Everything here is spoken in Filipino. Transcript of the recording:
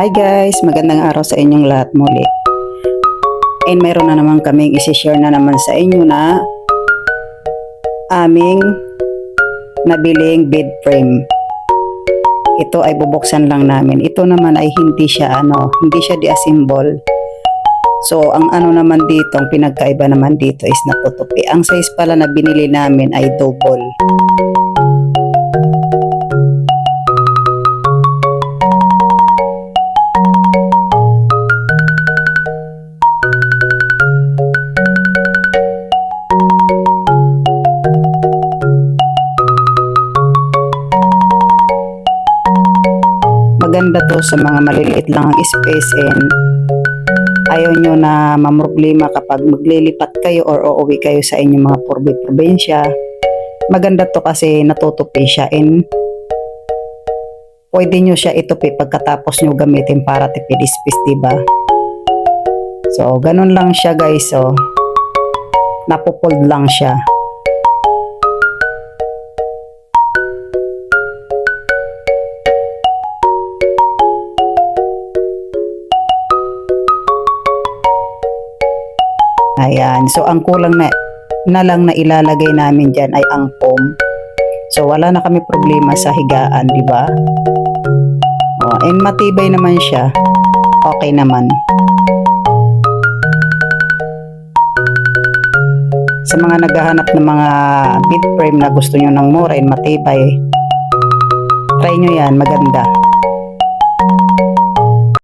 Hi guys, magandang araw sa inyong lahat muli. And mayroon na naman kaming isi-share na naman sa inyo na aming nabiling bed frame. Ito ay bubuksan lang namin. Ito naman ay hindi siya di-assemble. So ang ano naman dito, ang pinagkaiba naman dito is natutupi. Ang size pala na binili namin ay double. Maganda to sa mga maliliit lang ang space and ayaw nyo na mamroblema kapag maglilipat kayo or uuwi kayo sa inyong mga probinsya. Maganda to kasi natutupi siya and pwede nyo siya itupi pagkatapos nyo gamitin para tipid space, diba? So, ganun lang siya guys. So, napupold lang siya. Ayan. So, ang kulang na lang na ilalagay namin dyan ay ang foam. So, wala na kami problema sa higaan, di ba? Oh, and matibay naman siya. Okay naman. Sa mga naghahanap ng mga bed frame na gusto nyo ng mura and matibay, try nyo yan. Maganda.